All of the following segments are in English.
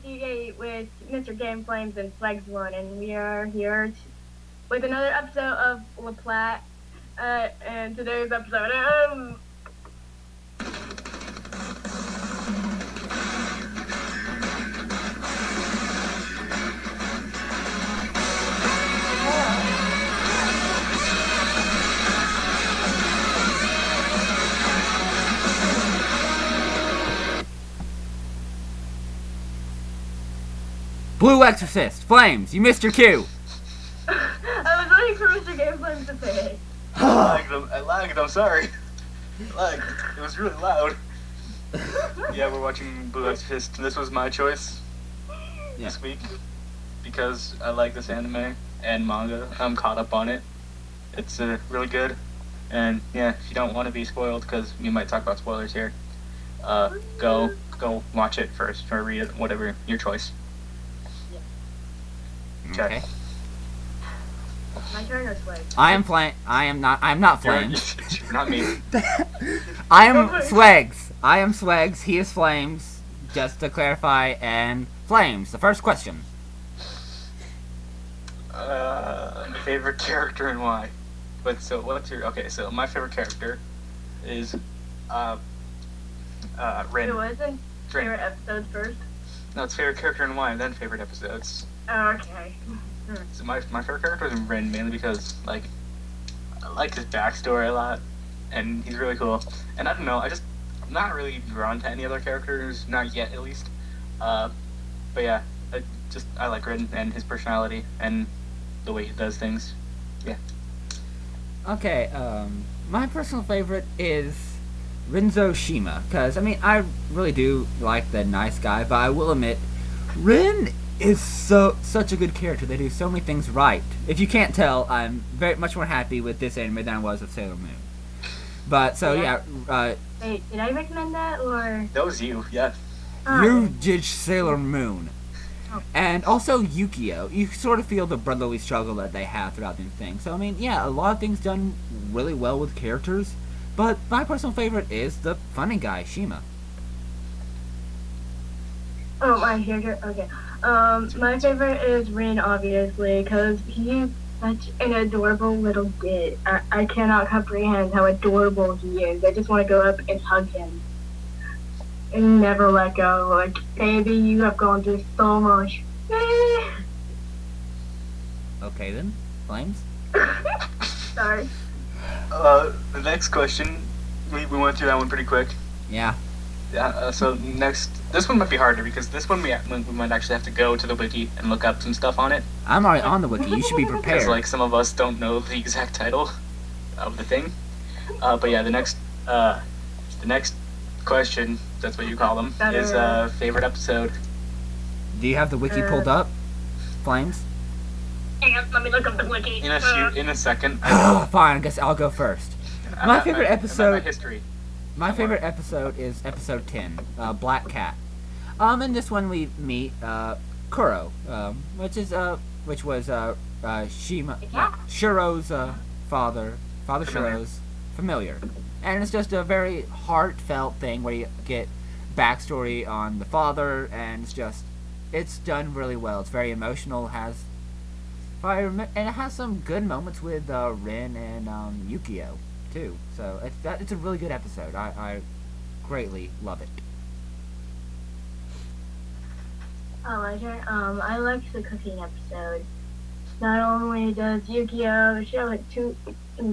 88 with Mr. Game Flames and Flags One, and we are here with another episode of La Platte. And today's episode Blue Exorcist, Flames, you missed your cue. I was waiting for Mr. Game Flames to say it. I lagged, I'm sorry. I lagged. It was really loud. Yeah, we're watching Blue Exorcist. This was my choice this week because I like this anime and manga. I'm caught up on it. It's really good. And yeah, if you don't want to be spoiled, because we might talk about spoilers here, go watch it first or read it, whatever your choice. Okay. My turn or Swags? I'm not Flames. You're not me. I am Swags. I am Swags. He is Flames. Just to clarify, and Flames. The first question. Favorite character and why? But so what's your So my favorite character is Rin. It wasn't favorite episodes first. No, it's favorite character and why, and then favorite episodes. Oh, okay. So my favorite character is Rin, mainly because I like his backstory a lot, and he's really cool. And I don't know, I'm not really drawn to any other characters, not yet at least. But yeah, I like Rin and his personality and the way he does things. Yeah. Okay. My personal favorite is Rinzo Shima, because I really do like the nice guy, but I will admit, Rin is such a good character. They do so many things right. If you can't tell, I'm very much more happy with this anime than I was with Sailor Moon. But so yeah. Wait, did I recommend that or? That was you, yeah. You did Sailor Moon. Oh. And also Yukio. You sort of feel the brotherly struggle that they have throughout the thing. So yeah, a lot of things done really well with characters. But my personal favorite is the funny guy, Shima. Oh, my favorite? Okay. My favorite is Rin, obviously, because he's such an adorable little kid. I cannot comprehend how adorable he is. I just want to go up and hug him. And never let go. Like, baby, you have gone through so much. Okay, then. Flames? Sorry. The next question, we went through that one pretty quick. Yeah. Yeah, so next, this one might be harder because this one we might actually have to go to the wiki and look up some stuff on it. I'm already on the wiki, you should be prepared. Because some of us don't know the exact title of the thing. But yeah, the next question, that's what you call them, is favorite episode. Do you have the wiki pulled up, Flames? Hang on, let me look up the wiki. In a second. Fine, I guess I'll go first. My favorite episode. History. My favorite episode is episode 10, Black Cat. In this one we meet Kuro, which was Shiro's father Shiro's familiar, and it's just a very heartfelt thing where you get backstory on the father, and it's done really well. It's very emotional, and it has some good moments with Rin and Yukio too. So it's a really good episode. I greatly love it. Oh, my turn. I liked the cooking episode. Not only does Yukio show it to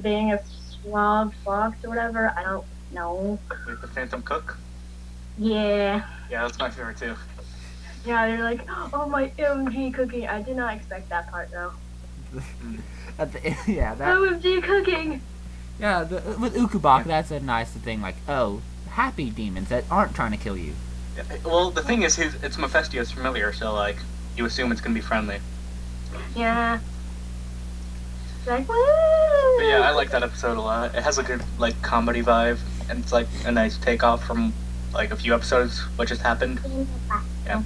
being a suave fox or whatever, I don't know. With the Phantom Cook? Yeah. Yeah, that's my favorite too. Yeah, they're like, oh my OMG cooking. I did not expect that part though. OMG cooking! Yeah, with Ukubak, that's a nice thing, happy demons that aren't trying to kill you. Yeah, well, the thing is, it's Mephisto's familiar, so, you assume it's gonna be friendly. Yeah. Like, woo! But yeah, I like that episode a lot. It has a good, comedy vibe, and it's, a nice takeoff from, a few episodes, what just happened. Yeah.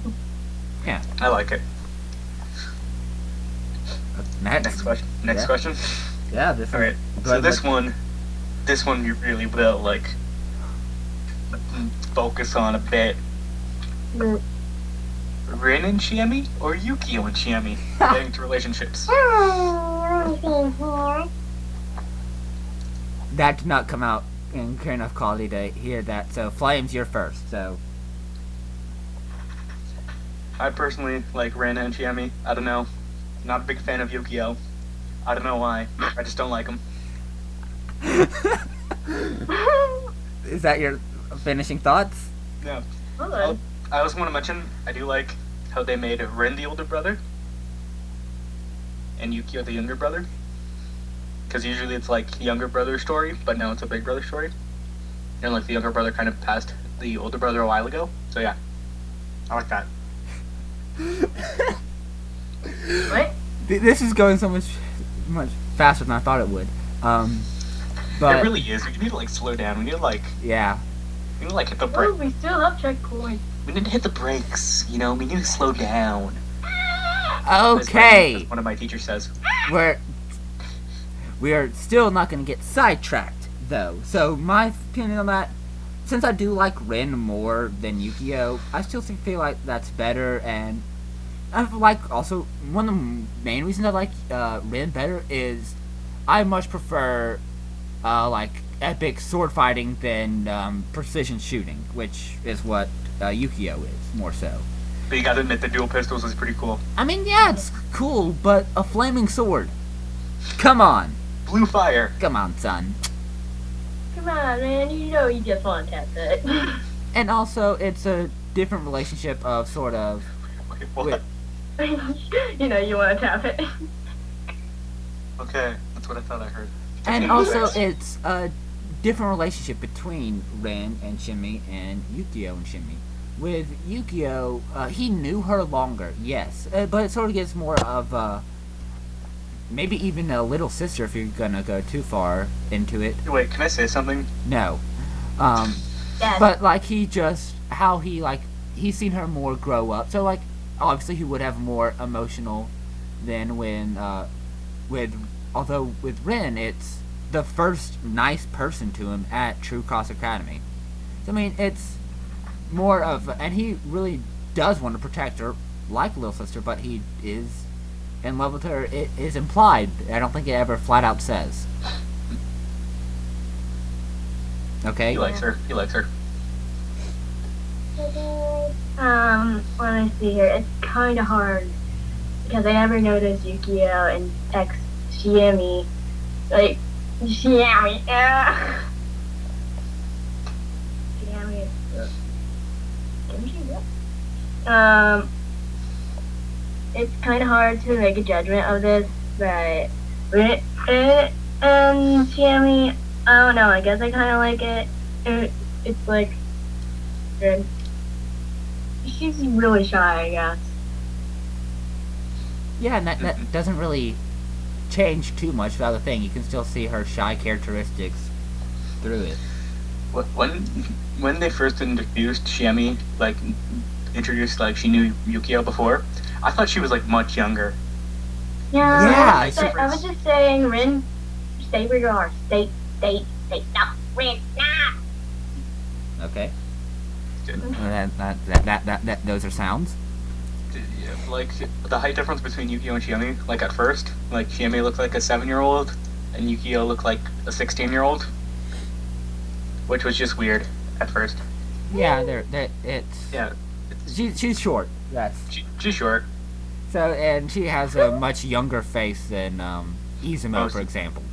Yeah. I like it. Next question. Next question? Yeah, this Alright, so this one you really will, focus on a bit. Rin and Chiemi or Yukio and Chiemi relating to relationships? That did not come out in clear enough quality to hear that. So Flames, you're first. So I personally like Rin and Chiemi. I don't know. Not a big fan of Yukio. I don't know why. I just don't like him. Is that your finishing thoughts? No. Hold I also want to mention, I do like how they made Rin the older brother and Yukio the younger brother. Because usually it's like younger brother story, but now it's a big brother story. And like the younger brother kind of passed the older brother a while ago. So yeah, I like that. What? This is going so much faster than I thought it would. But It really is. We need to like slow down. We need to like yeah. we need to like hit the Oh, brake. we still have checkpoints. We need to hit the brakes. You know, we need to slow down. Okay. That's what one of my teachers says. We are still not going to get sidetracked, though. So my opinion on that, since I do like Rin more than Yukio, I still feel like that's better. And I feel like also one of the main reasons I like Rin better is I much prefer like epic sword fighting than precision shooting, which is what Yukio is more so. But you gotta admit, the dual pistols is pretty cool. I mean, yeah, it's cool, but a flaming sword. Come on. Blue fire. Come on, son. Come on, man. You know you just want to tap that. And also, it's a different relationship of sort of... Wait, what? Wait. You know you want to tap it. Okay, that's what I thought I heard. And also, it's a different relationship between Rin and Shimi and Yukio and Shimi. With Yukio, he knew her longer, yes, but it sort of gets more of maybe even a little sister if you're gonna go too far into it. Wait, can I say something? No. Yes. But like he's seen her more grow up, so like obviously he would have more emotional than when although with Rin it's the first nice person to him at True Cross Academy. So, I mean, it's more of, and he really does want to protect her like a little sister, but he is in love with her. It is implied. I don't think it ever flat out says. Okay? He likes her. He likes her. Let me see here. It's kind of hard because I never noticed Yukio and Shiemi. Like, Shiemi. Shiemi. It's kind of hard to make a judgment of this, but and Shiemi, I don't know. I guess I kind of like it. It's like good. She's really shy, I guess. Yeah, and that doesn't really change too much about the thing. You can still see her shy characteristics through it. When they first introduced Shiemi, like introduced like she knew Yukio before, I thought she was like much younger. Yeah, Yeah, I was just saying, Rin, stay where you are. Stay, stop, Rin, nah. Okay. Yeah. Those are sounds. Yeah, like the height difference between Yukio and Shiemi, like at first, like Shiemi looked like a 7-year-old and Yukio looked like a 16-year-old, which was just weird at first. Yeah, it's Yeah, she's short. That's she's short. so, and she has a much younger face than Izumo, Oh, for example.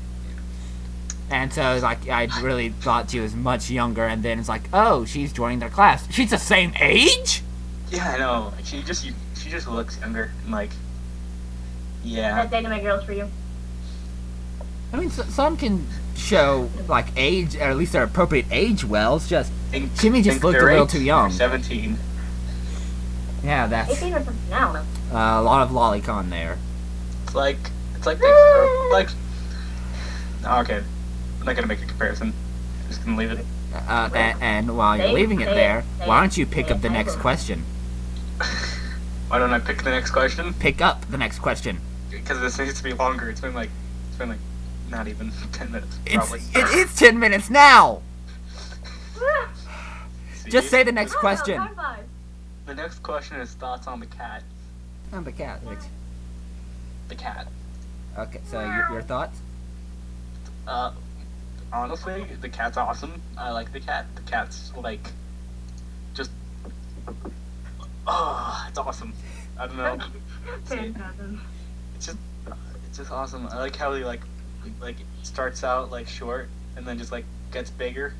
And so, like, I really thought she was much younger, and then it's like, oh, she's joining their class. She's the same age? Yeah, I know. She just looks younger and like, yeah. That's dating my girls for you. I mean, some can show, like, age, or at least their appropriate age well. It's just, Shimi just looked a little too young. 17. Yeah, that's 18 or something, I don't know. a lot of lolicon there. It's like they, like. Oh, okay, I'm not gonna make a comparison. I'm just gonna leave it. And while you're leaving it there, why don't you pick up the next question? Why don't I pick the next question? Pick up the next question. Because this needs to be longer. It's been like not even 10 minutes. Probably. It's 10 minutes now! See? Just say the next Come on, question. high five. the next question is thoughts on the cat. On the cat, Rich. The cat. Okay, so your thoughts? Honestly, the cat's awesome. I like the cat. The cat's like, just, it's awesome. I don't know. It's just awesome. I like how he like starts out like short and then just like gets bigger,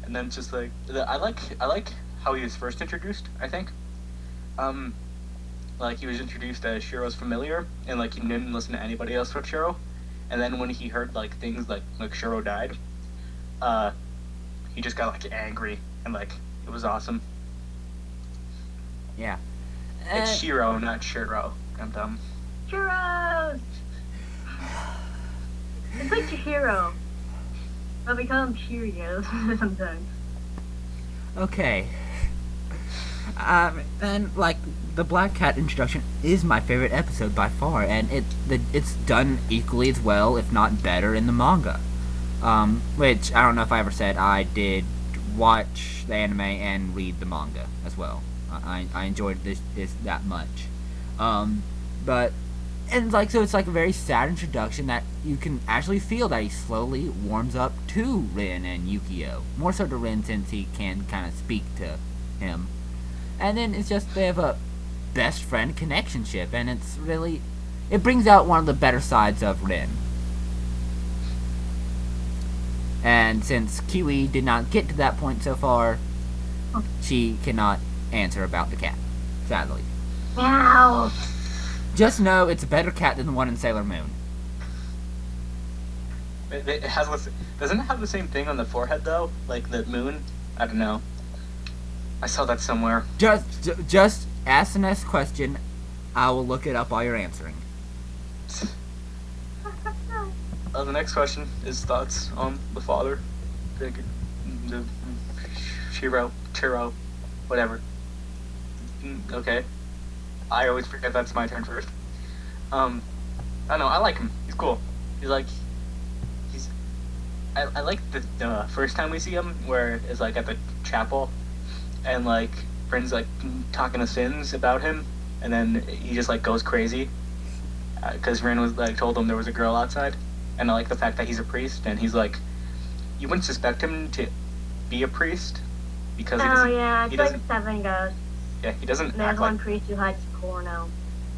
and then just like I like how he was first introduced. I think, like he was introduced as Shiro's familiar, and like he didn't listen to anybody else but Shiro. And then when he heard like things like Shiro died, he just got like angry and like it was awesome. Yeah. It's Shiro, not Shiro. I'm dumb. Churros! It's like Chihiro. But we call him Cheerios sometimes. Okay. And like the Black Cat introduction is my favorite episode by far, and it's done equally as well, if not better, in the manga. Which I don't know if I ever said I did watch the anime and read the manga as well. I enjoyed this that much. But and like so it's like a very sad introduction that you can actually feel that he slowly warms up to Rin and Yukio. More so to Rin since he can kind of speak to him. And then it's just they have a best friend connectionship, and it brings out one of the better sides of Rin. And since Kiwi did not get to that point so far, she cannot answer about the cat, sadly. Meow. Just know it's a better cat than the one in Sailor Moon. It has doesn't it have the same thing on the forehead though, like the moon? I don't know. I saw that somewhere. Just ask the next question. I will look it up while you're answering. The next question is thoughts on the father. The Chiro, whatever. Okay. I always forget that's my turn first. I don't know, I like him. He's cool. I like the first time we see him, where it's like at the chapel, and like friends like talking to Sins about him, and then he just like goes crazy because Rin was like told him there was a girl outside, and I like the fact that he's a priest, and he's like, you wouldn't suspect him to be a priest because he doesn't. Yeah, it's he like doesn't, 7 ghosts. Yeah, he doesn't. There's act one like, priest who hides porno.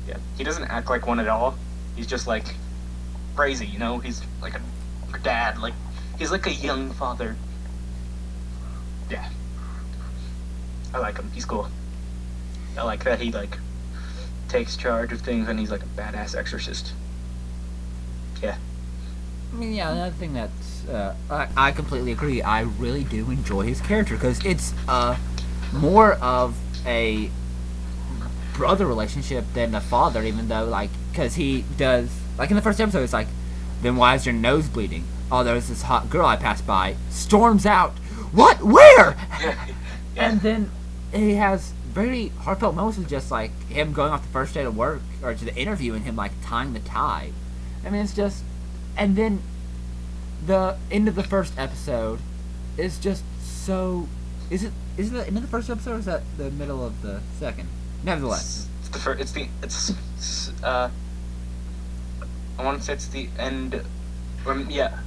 Yeah, he doesn't act like one at all. He's just like crazy, you know. He's like a dad, like he's like a young father. Yeah. I like him. He's cool. I like that he like takes charge of things and he's like a badass exorcist. Yeah. I mean, yeah, another thing that's I completely agree. I really do enjoy his character because it's more of a brother relationship than a father, even though like because he does like in the first episode it's like, then why is your nose bleeding? Oh, there's this hot girl I passed by. Storms out. What? Where? Yeah. And then he has very heartfelt moments with just like him going off the first day to work or to the interview and him like tying the tie. I mean, it's just, and then the end of the first episode is just so. Is it the end of the first episode or is that the middle of the second? Nevertheless, it's the first. I want to say it's the end. Yeah,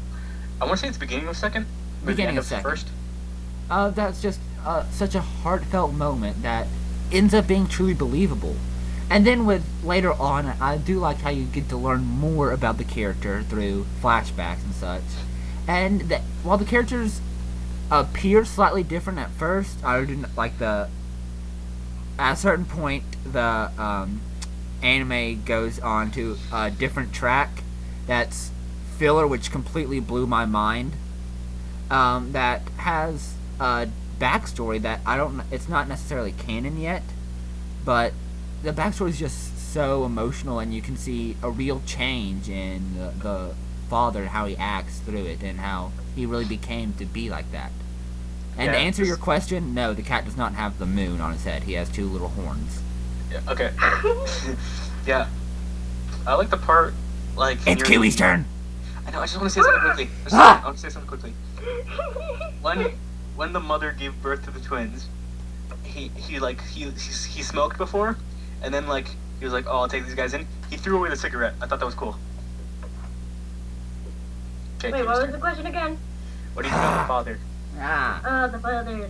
I want to say it's the beginning of second. Beginning of second. First. That's just such a heartfelt moment that ends up being truly believable. And then with later on, I do like how you get to learn more about the character through flashbacks and such. And that while the characters appear slightly different at first, I didn't like at a certain point the anime goes on to a different track that's filler, which completely blew my mind. That has a backstory that it's not necessarily canon yet, but the backstory is just so emotional, and you can see a real change in the father and how he acts through it, and how he really became to be like that. And to answer your question, no, the cat does not have the moon on his head. He has 2 little horns. Yeah. Okay. Yeah. I like the part like. It's Kiwi's turn. I know. I just want to say something quickly. I want to say something quickly. When the mother gave birth to the twins, he smoked before, and then like he was like, oh, I'll take these guys in. He threw away the cigarette. I thought that was cool. Okay, Wait, what was the question again? What do you think of the father? Oh, the father.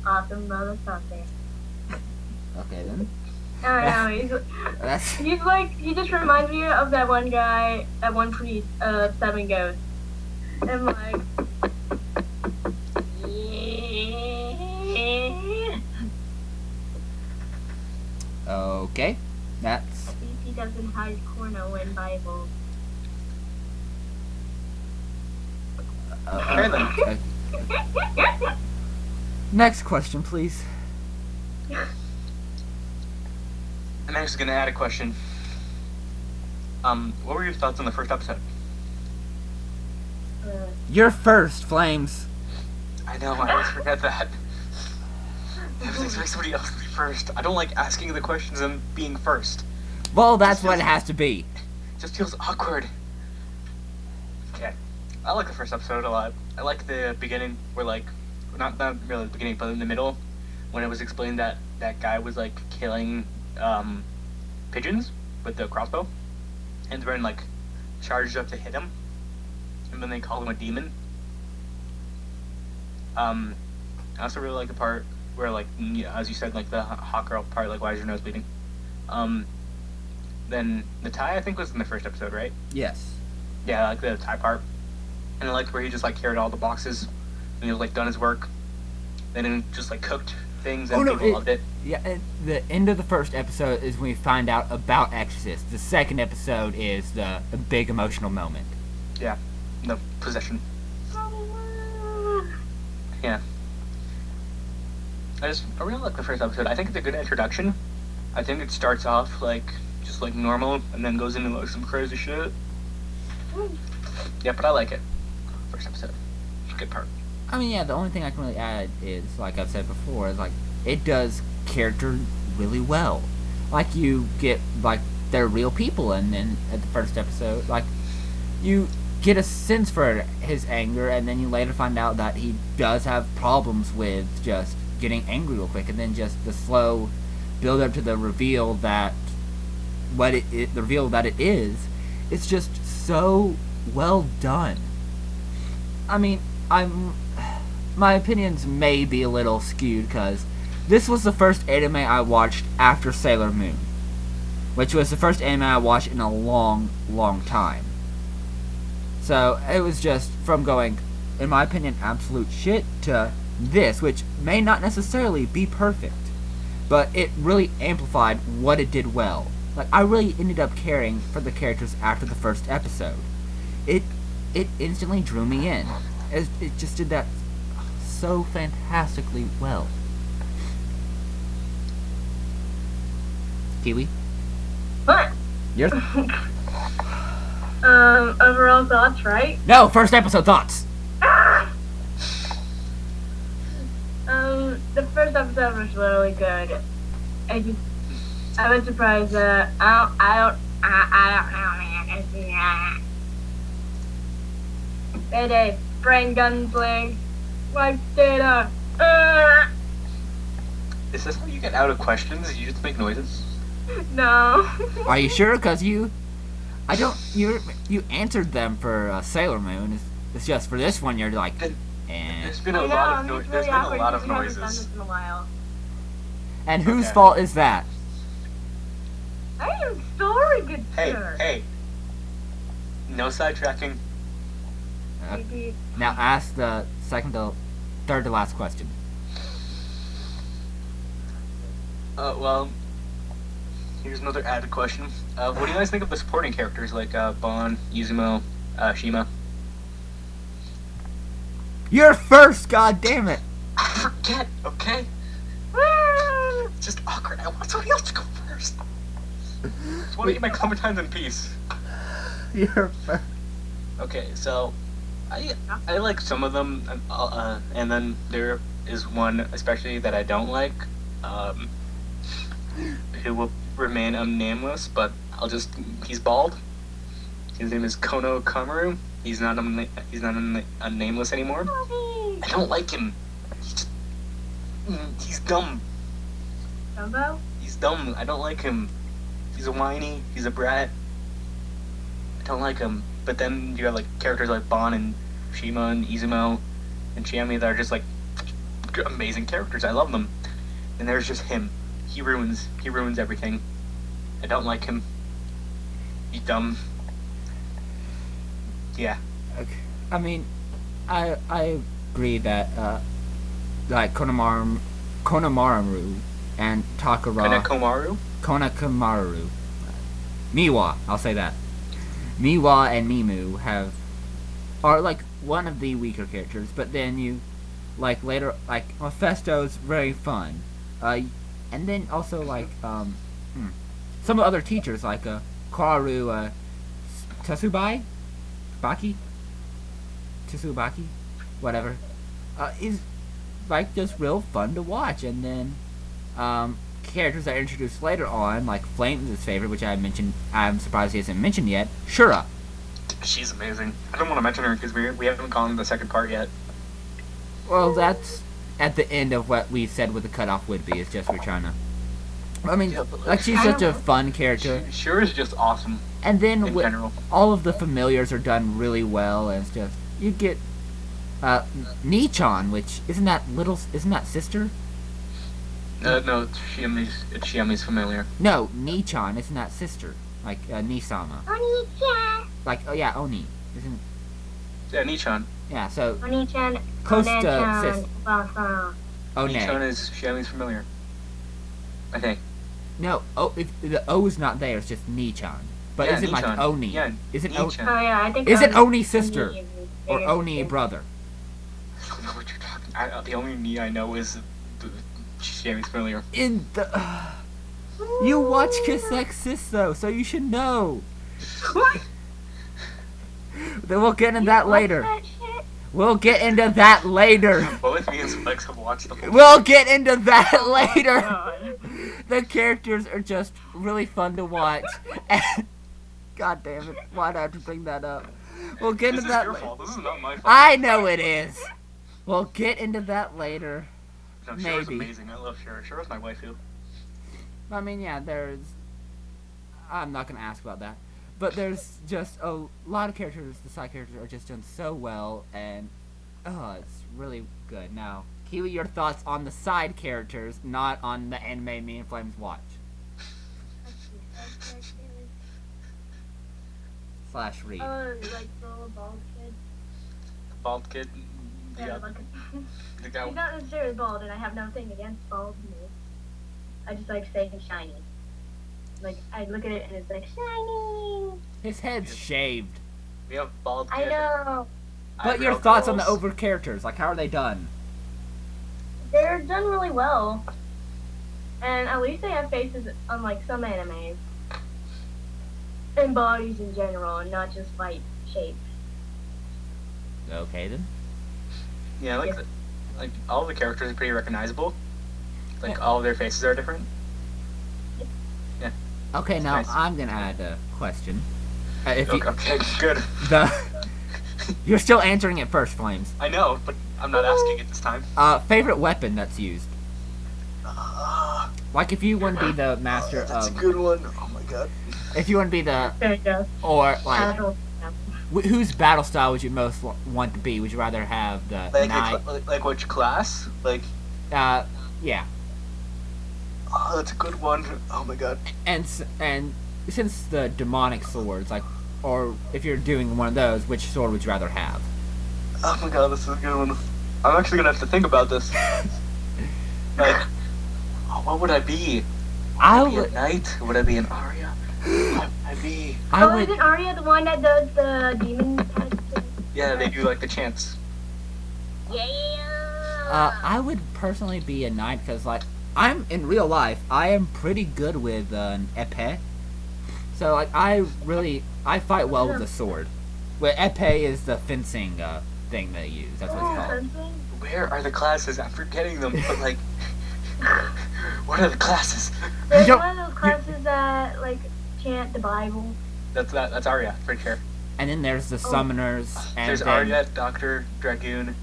Awesome motherfucker. Okay then. I don't know, he just reminds me of that one guy, that one priest, Seven Ghosts. And like, yeah. Okay, that's. At least he doesn't hide porno in Bible. Okay then. Next question, please. I'm actually gonna add a question. What were your thoughts on the first episode? You're first, Flames. I know, I always forget that. I was expecting somebody else to be first. I don't like asking the questions and being first. Well, that's what it has to be. It just feels awkward. Okay. I like the first episode a lot. I like the beginning where like, not really the beginning, but in the middle, when it was explained that that guy was like killing pigeons with the crossbow, and Ren like charged up to hit him, and then they call him a demon. I also really like the part where like, as you said, like the hot girl part, like, why is your nose bleeding? Then the tie, I think, was in the first episode, right? Yes. Yeah, I like the tie part, and I liked where he just like carried all the boxes, and he was like done his work, then he just like cooked things, and people loved it. Yeah, the end of the first episode is when we find out about Exorcist. The second episode is the big emotional moment. Yeah, the possession. Yeah. I really like the first episode. I think it's a good introduction. I think it starts off like just like normal and then goes into like some crazy shit. Yeah, but I like it. First episode. It's a good part. I mean, yeah, the only thing I can really add is, like I've said before, is like it does character really well. Like you get like they're real people, and then at the first episode, like you get a sense for his anger, and then you later find out that he does have problems with just getting angry real quick, and then just the slow build up to the reveal that the reveal that it is, it's just so well done. I mean, my opinions may be a little skewed because this was the first anime I watched after Sailor Moon, which was the first anime I watched in a long, long time. So it was just from going, in my opinion, absolute shit to this, which may not necessarily be perfect, but it really amplified what it did well. Like, I really ended up caring for the characters after the first episode. It instantly drew me in. It just did that so fantastically well. Kiwi? What? Yours? Overall thoughts, right? No, first episode thoughts. The first episode was really good. I was surprised that I don't know. Mayday, brain gunsling, wipe data. Is this how you get out of questions? You just make noises? No. Are you sure? Cause you answered them for Sailor Moon. It's just for this one you're like, There's been a lot of noises. There's been a lot of noises. Done this in a while. And whose fault is that? I am sorry, good sir. Hey. No sidetracking. Now ask the third to last question. Well, here's another added question. What do you guys think of the supporting characters like Bon, Izumo, Shima? You're first, god damn it! I forget, okay? It's just awkward. I want somebody else to go first. I just want to get my comment times in peace. You're first. Okay, so I like some of them, and then there is one especially that I don't like, who will remain nameless, but he's bald. His name is Kono Kamaru. He's not nameless anymore. I don't like him. He's dumb. Dumbo? He's dumb. I don't like him. He's a whiny. He's a brat. I don't like him. But then you got like characters like Bon and Shima and Izumo and Chiemi that are just like amazing characters. I love them. And there's just him. He ruins everything. I don't like him. He's dumb. Yeah. Okay. I mean, I agree that like Konamaru and Takara Konakamaru Miwa, I'll say that. Miwa and Mimu are like one of the weaker characters, but then you like later like Mephisto's very fun. And then also like some other teachers like Karu Tsubaki, whatever, is like just real fun to watch. And then characters that are introduced later on, like Flames' favorite, which I mentioned, I'm surprised he hasn't mentioned yet, Shura. She's amazing. I don't want to mention her because we haven't gone to the second part yet. Well, that's at the end of what we said what the cutoff would be. It's just we're trying to... I mean, Yeah, like she's such a fun character. Shura's just awesome. And then in general. all of the familiars are done really well, and it's just... You get Nichan, which isn't that sister? No, it's Shiemi's familiar. No, Nichan isn't that sister? Like Nisama. Oni-chan! Like Oni isn't? Yeah, Nichan. Yeah, so Oni-chan, close to One-chan, sis. Basa. Nichan One. is Shiemi's familiar. I think. No, the O is not there. It's just Nichan. But Yeah, is it like Nichan. Oni? Yeah, Is it Nichan. Oh yeah, I think Is it Oni- Oni sister Oni is or his Oni sister. brother? I don't know what you're talking. The only me I know is Shiemi's familiar. In the you watch Kiss Exorcist though, so you should know. What? Then we'll get into that What's later. that shit? We'll get into that later. Both me and Spikes have watched the whole We'll get into that later. God. The characters are just really fun to watch. And, God damn it, why'd I have to bring that up? We'll get This into is that your later. fault. This is not my fault. I know it is. We'll get into that later. No, Shura's maybe. amazing. I love Shura. Shura's my waifu. I mean, yeah, I'm not gonna ask about that. But there's just a lot of characters, the side characters are just done so well, and it's really good. Now, Kiwi, your thoughts on the side characters, not on the anime me and Flames watch. / read. Like the bald kid. Bald kid. Yeah, The he's guy. not necessarily bald, and I have nothing against bald people. I just like saying shiny. Like, I look at it and it's like, shiny! His head's shaved. We have bald I kid. know! But your eyebrow thoughts on the curls. over characters, like how are they done? They're done really well. And at least they have faces, unlike some animes. And bodies in general, and not just, like, shapes. Okay then. Yeah, like Yeah. like all the characters are pretty recognizable. Like Yeah. all of their faces are different. Okay, now nice. I'm gonna add a question. If you, Okay, good. You're still answering it first, Flames. I know, but I'm not asking it this time. Favorite weapon that's used? Like if you want to be the master That's of, a good one. Oh my god. if you want to be the, There you go. or like, Casual. whose battle style would you most want to be? Would you rather have the knight? Like which class? Like, Yeah. oh, that's a good one. Oh my god. And since the demonic swords, like, or if you're doing one of those, which sword would you rather have? Oh my god, this is a good one. I'm actually gonna have to think about this. Like, what would I be? I Would I be a would. knight? Would I be an Arya? What would I be? I Oh, would. isn't Arya the one that does the demon test? Yeah, they do like the chants. Yeah! I would personally be a knight because, like, I'm in real life, I am pretty good with an epee. So, like, I fight well with a sword. Well, epee is the fencing thing they use. That's what it's called. Where are the classes? I'm forgetting them, but like, what are the classes? There's don't- one of those classes that, like, chant the Bible. That's Arya, pretty sure. And then there's the summoners. And There's then, Arya, Doctor, Dragoon,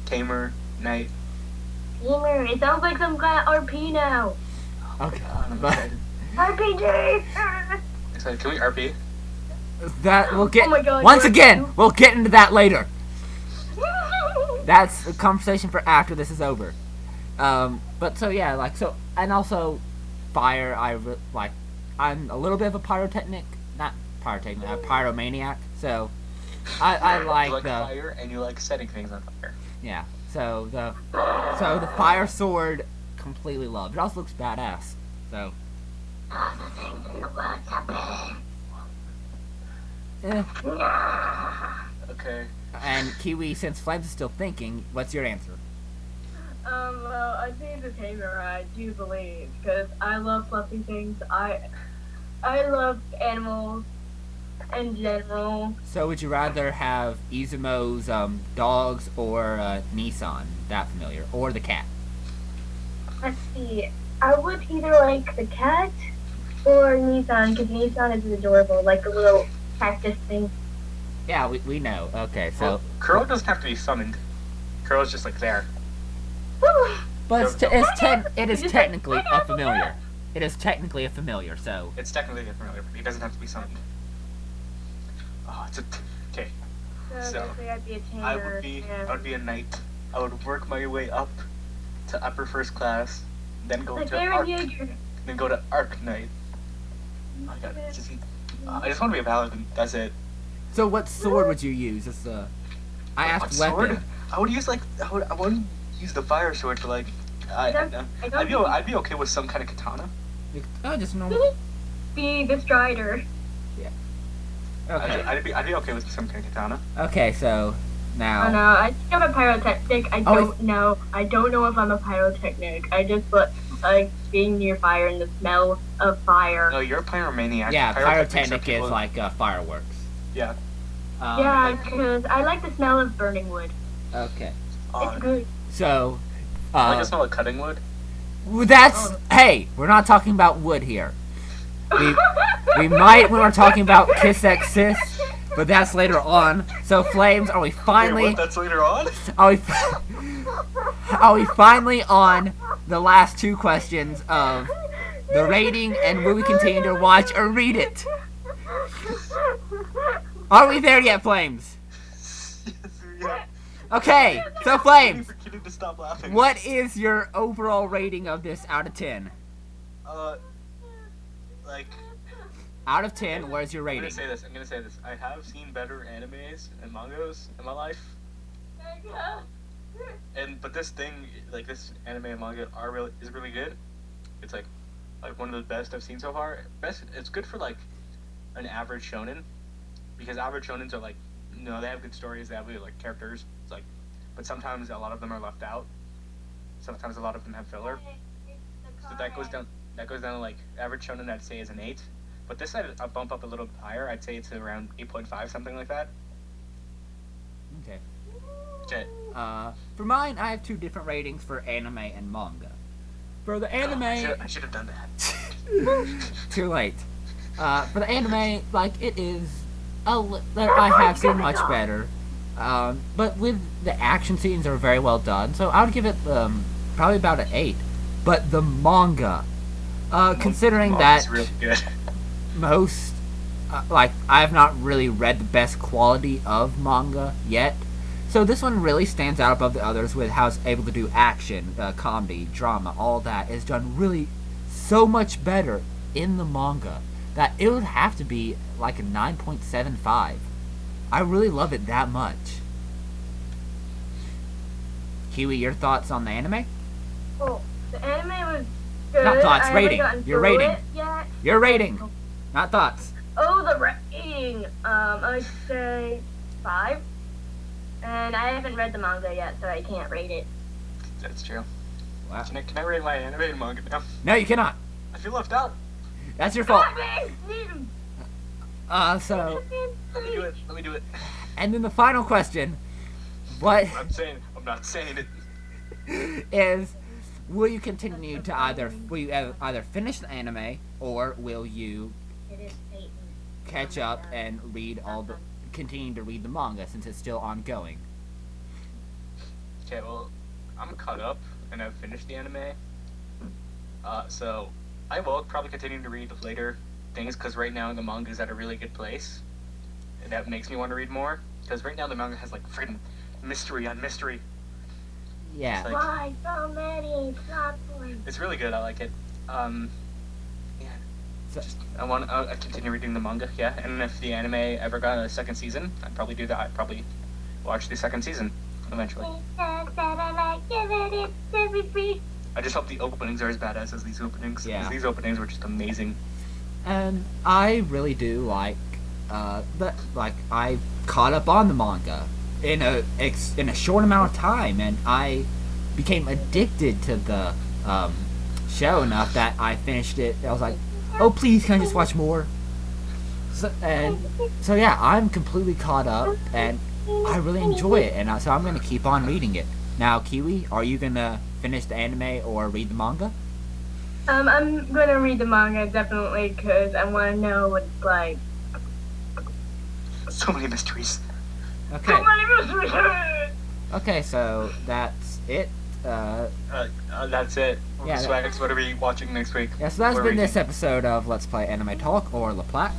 Tamer, Knight. Gamer, it sounds like some kind of RP now. Okay. I'm But excited. RPG! Excited. Can we RP? that we'll get Oh my God, once you're again, cute. we'll get into that later. That's a conversation for after this is over. But so yeah, like so, and also fire. I'm a little bit of a pyrotechnic, not pyrotechnic, a pyromaniac. So I like, You like the fire and you like setting things on fire. yeah. So the fire sword completely loved. It also looks badass. So eh. Okay. And Kiwi, since Flames is still thinking, what's your answer? Well, I'd say the tamer, I do believe, because I love fluffy things. I love animals in general. So would you rather have Izumo's dogs or Nissan, that familiar, or the cat? Let's see. I would either like the cat or Nissan, because Nissan is adorable, like the little cactus thing. Yeah, we know. Okay, so Well, Kuro doesn't have to be summoned. Kuro's just like there. but it is Just technically like, a familiar. It is technically a familiar. So It's technically familiar, but he doesn't have to be summoned. Oh, it's a okay. So, I'd say I'd be a tamer. I would be a knight. I would work my way up to upper first class, then go Like to Aaron arc, Yeager. then go to arc knight. Oh my god, I just want to be a paladin. That's it. so what sword would you use? I What asked sword? weapon. I would use I wouldn't use the fire sword for like. I'd be okay with some kind of katana. Oh, just normal. Be the strider. Okay. I'd be okay with some kind of katana. Okay, so now. Oh no, I think I'm a pyrotechnic. I Oh, don't know. I don't know if I'm a pyrotechnic. I just like being near fire and the smell of fire. No, you're a pyromaniac. Yeah, Pyrotechnics are pyrotechnic is people- like fireworks. Yeah. Yeah, because I like the smell of burning wood. Okay. Oh, It's good. So. I like the smell of cutting wood. That's hey, we're not talking about wood here. We might when we're talking about Kiss X Sis, but that's later on. So Flames, are we finally? Wait, what? That's later on? Are we finally on the last two questions of the rating, and will we continue to watch or read it? Are we there yet, Flames? Yeah. Okay, so I'm Flames, forgetting to stop laughing. what is your overall rating of this out of 10? Like, Out of 10, where's your I'm rating? gonna say this. I have seen better animes and mangas in my life, but this thing, like this anime and manga, is really good. It's like one of the best I've seen so far. It's good for like an average shonen, because average shonens are like, they have good stories, they have good like characters. It's like, but sometimes a lot of them are left out. Sometimes a lot of them have filler. So that goes down to like average shonen. I'd say is an 8. But this I'll bump up a little higher. I'd say it's around 8.5, something like that. Okay. Okay. For mine, I have two different ratings for anime and manga. For the anime, I should have done that. too late. For the anime, like it is, I have seen much better. But with the action scenes are very well done, so I would give it probably about an 8. But the manga, considering that really good. most, I have not really read the best quality of manga yet. So this one really stands out above the others with how it's able to do action, comedy, drama, all that is done really so much better in the manga that it would have to be like a 9.75. I really love it that much. Kiwi, your thoughts on the anime? Oh, the anime was good. Not thoughts, I haven't rating. gotten Your through rating. it yet. Your rating, not thoughts. Oh, the rating. I'd say 5. And I haven't read the manga yet, so I can't rate it. That's true. Wow. Can I rate my anime and manga now? No, you cannot. I feel left out. That's your fault. Let So, me do it. and then the final question, what I'm not saying it. is, will you continue to either finish the anime, or will you It is Satan. catch up and continue to read the manga since it's still ongoing? Okay, well, I'm caught up. and I've finished the anime. So I will probably continue to read later things because right now the manga is at a really good place. And that makes me want to read more because right now the manga has like freaking mystery on mystery. Yeah. Like, Why so many plot points? it's really good. I like it. Yeah. I want to continue reading the manga. Yeah, and if the anime ever got a second season, I'd probably do that. I'd probably watch the second season eventually. I just hope the openings are as badass as these openings. Yeah. Because these openings were just amazing. And I really do like I caught up on the manga in a short amount of time, and I became addicted to the show enough that I finished it. I was like, oh please, can I just watch more? So yeah, I'm completely caught up, and I really enjoy it, and so I'm gonna keep on reading it. Now, Kiwi, are you gonna finish the anime or read the manga? I'm gonna read the manga definitely because I want to know what it's like. So many mysteries. Okay. So many mysteries! Okay, so that's it. That's it. Yeah, Swags, what are we watching next week? Yeah, so that's What are been we this reading? episode of Let's Play Anime Talk, or La Platte.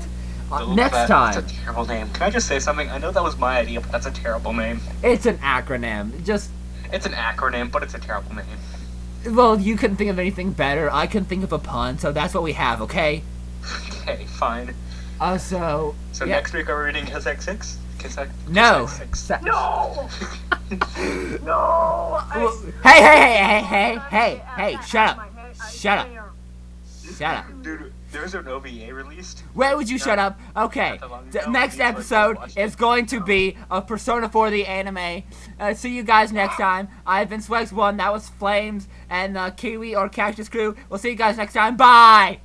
The Next Lupet. time, That's a terrible name. Can I just say something? I know that was my idea, but that's a terrible name. it's an acronym. Just, It's an acronym, but it's a terrible name. well, you couldn't think of anything better. I couldn't think of a pun, so that's what we have, okay? Okay, fine. So yeah. Next week are we reading KSX6? No. KSX6. No! No! Hey, shut up. Shut up. Shut up. Dude, there's an OVA released. Where would you shut up? Okay, Not that long the ago. next You episode watched is it. going to be of Persona 4 the anime. See you guys next time. I've been Swags1, that was Flames, and Kiwi or Cactus Crew. We'll see you guys next time. Bye!